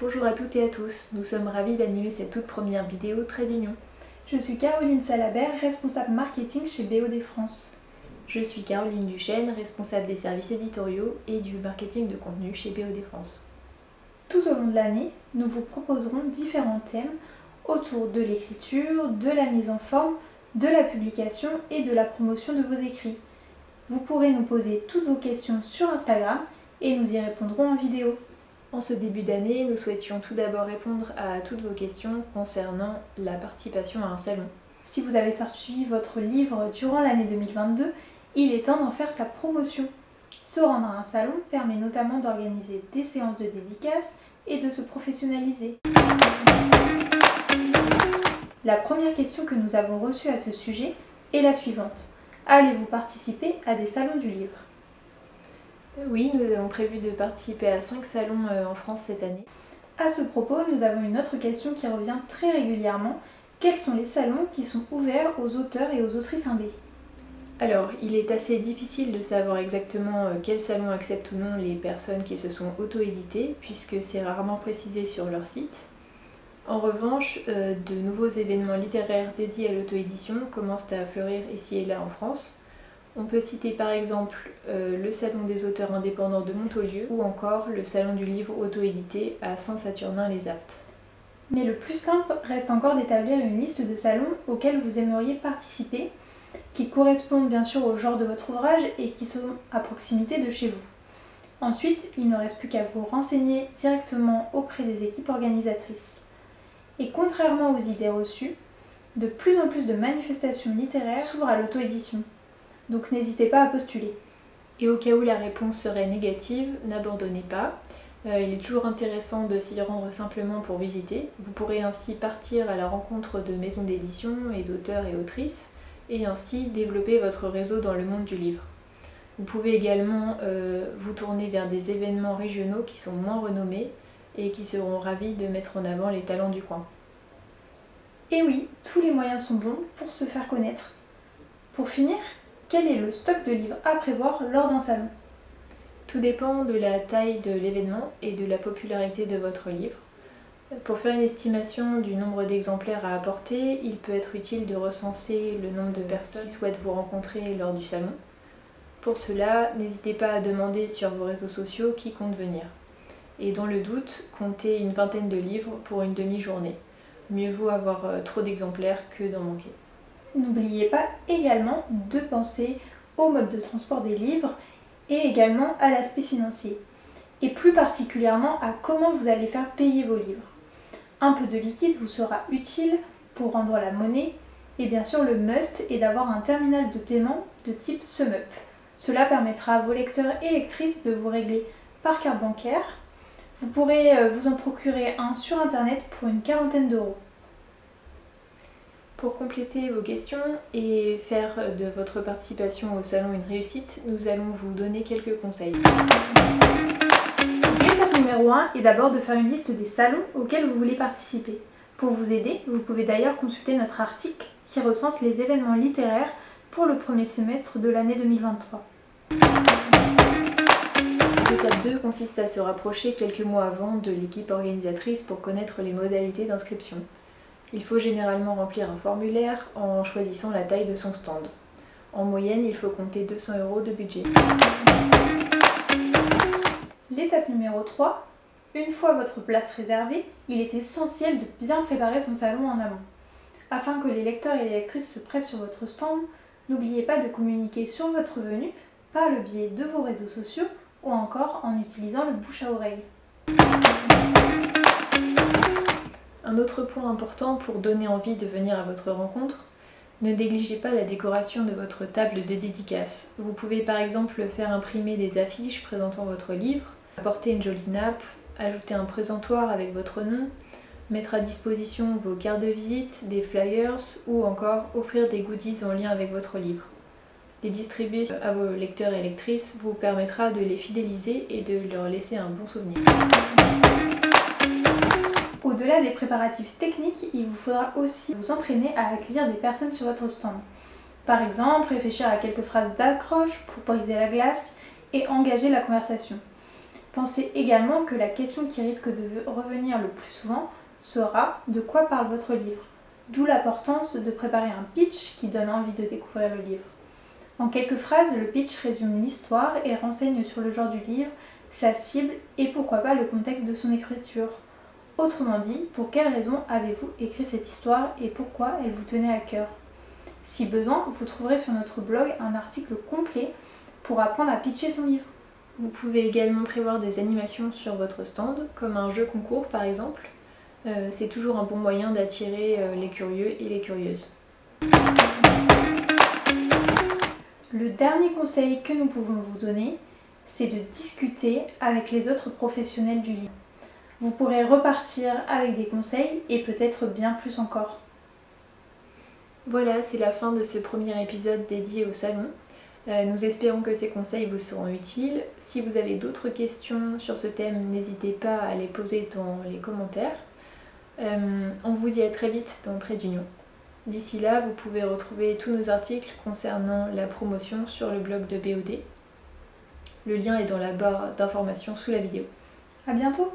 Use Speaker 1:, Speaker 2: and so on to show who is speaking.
Speaker 1: Bonjour à toutes et à tous, nous sommes ravis d'animer cette toute première vidéo Trait d'Union.
Speaker 2: Je suis Caroline Salabert, responsable marketing chez BOD France.
Speaker 1: Je suis Caroline Duchesne, responsable des services éditoriaux et du marketing de contenu chez BOD France.
Speaker 2: Tout au long de l'année, nous vous proposerons différents thèmes autour de l'écriture, de la mise en forme, de la publication et de la promotion de vos écrits. Vous pourrez nous poser toutes vos questions sur Instagram et nous y répondrons en vidéo.
Speaker 1: En ce début d'année, nous souhaitions tout d'abord répondre à toutes vos questions concernant la participation à un salon.
Speaker 2: Si vous avez sorti votre livre durant l'année 2022, il est temps d'en faire sa promotion. Se rendre à un salon permet notamment d'organiser des séances de dédicaces et de se professionnaliser. La première question que nous avons reçue à ce sujet est la suivante. Allez-vous participer à des salons du livre ?
Speaker 1: Oui, nous avons prévu de participer à 5 salons en France cette année.
Speaker 2: À ce propos, nous avons une autre question qui revient très régulièrement. Quels sont les salons qui sont ouverts aux auteurs et aux autrices indés ?
Speaker 1: Alors, il est assez difficile de savoir exactement quels salons acceptent ou non les personnes qui se sont auto-éditées, puisque c'est rarement précisé sur leur site. En revanche, de nouveaux événements littéraires dédiés à l'auto-édition commencent à fleurir ici et là en France. On peut citer par exemple le Salon des auteurs indépendants de Montaulieu ou encore le Salon du livre auto-édité à Saint-Saturnin-les-Aptes.
Speaker 2: Mais le plus simple reste encore d'établir une liste de salons auxquels vous aimeriez participer, qui correspondent bien sûr au genre de votre ouvrage et qui sont à proximité de chez vous. Ensuite, il ne reste plus qu'à vous renseigner directement auprès des équipes organisatrices. Et contrairement aux idées reçues, de plus en plus de manifestations littéraires s'ouvrent à l'auto-édition. Donc n'hésitez pas à postuler.
Speaker 1: Et au cas où la réponse serait négative, n'abandonnez pas. Il est toujours intéressant de s'y rendre simplement pour visiter. Vous pourrez ainsi partir à la rencontre de maisons d'édition et d'auteurs et autrices, et ainsi développer votre réseau dans le monde du livre. Vous pouvez également vous tourner vers des événements régionaux qui sont moins renommés et qui seront ravis de mettre en avant les talents du coin.
Speaker 2: Et oui, tous les moyens sont bons pour se faire connaître. Pour finir, quel est le stock de livres à prévoir lors d'un salon ?
Speaker 1: Tout dépend de la taille de l'événement et de la popularité de votre livre. Pour faire une estimation du nombre d'exemplaires à apporter, il peut être utile de recenser le nombre de personnes qui souhaitent vous rencontrer lors du salon. Pour cela, n'hésitez pas à demander sur vos réseaux sociaux qui compte venir. Et dans le doute, comptez une vingtaine de livres pour une demi-journée. Mieux vaut avoir trop d'exemplaires que d'en manquer.
Speaker 2: N'oubliez pas également de penser au mode de transport des livres et également à l'aspect financier. Et plus particulièrement à comment vous allez faire payer vos livres. Un peu de liquide vous sera utile pour rendre la monnaie et bien sûr le must est d'avoir un terminal de paiement de type SumUp. Cela permettra à vos lecteurs et lectrices de vous régler par carte bancaire. Vous pourrez vous en procurer un sur internet pour une quarantaine d'euros.
Speaker 1: Pour compléter vos questions et faire de votre participation au salon une réussite, nous allons vous donner quelques conseils.
Speaker 2: L'étape numéro 1 est d'abord de faire une liste des salons auxquels vous voulez participer. Pour vous aider, vous pouvez d'ailleurs consulter notre article qui recense les événements littéraires pour le premier semestre de l'année 2023.
Speaker 1: L'étape 2 consiste à se rapprocher quelques mois avant de l'équipe organisatrice pour connaître les modalités d'inscription. Il faut généralement remplir un formulaire en choisissant la taille de son stand. En moyenne, il faut compter 200 € de budget.
Speaker 2: L'étape numéro 3. Une fois votre place réservée, il est essentiel de bien préparer son salon en amont. Afin que les lecteurs et les lectrices se pressent sur votre stand, n'oubliez pas de communiquer sur votre venue par le biais de vos réseaux sociaux ou encore en utilisant le bouche à oreille.
Speaker 1: Un autre point important pour donner envie de venir à votre rencontre, ne négligez pas la décoration de votre table de dédicace. Vous pouvez par exemple faire imprimer des affiches présentant votre livre, apporter une jolie nappe, ajouter un présentoir avec votre nom, mettre à disposition vos cartes de visite, des flyers ou encore offrir des goodies en lien avec votre livre. Les distribuer à vos lecteurs et lectrices vous permettra de les fidéliser et de leur laisser un bon souvenir.
Speaker 2: Au-delà des préparatifs techniques, il vous faudra aussi vous entraîner à accueillir des personnes sur votre stand. Par exemple, réfléchir à quelques phrases d'accroche pour briser la glace et engager la conversation. Pensez également que la question qui risque de revenir le plus souvent sera de quoi parle votre livre, d'où l'importance de préparer un pitch qui donne envie de découvrir le livre. En quelques phrases, le pitch résume l'histoire et renseigne sur le genre du livre, sa cible et pourquoi pas le contexte de son écriture. Autrement dit, pour quelles raisons avez-vous écrit cette histoire et pourquoi elle vous tenait à cœur? Si besoin, vous trouverez sur notre blog un article complet pour apprendre à pitcher son livre.
Speaker 1: Vous pouvez également prévoir des animations sur votre stand, comme un jeu concours par exemple. C'est toujours un bon moyen d'attirer les curieux et les curieuses.
Speaker 2: Le dernier conseil que nous pouvons vous donner, c'est de discuter avec les autres professionnels du livre. Vous pourrez repartir avec des conseils et peut-être bien plus encore.
Speaker 1: Voilà, c'est la fin de ce premier épisode dédié au salon. Nous espérons que ces conseils vous seront utiles. Si vous avez d'autres questions sur ce thème, n'hésitez pas à les poser dans les commentaires. On vous dit à très vite dans Trait d'Union. D'ici là, vous pouvez retrouver tous nos articles concernant la promotion sur le blog de BOD. Le lien est dans la barre d'informations sous la vidéo.
Speaker 2: À bientôt!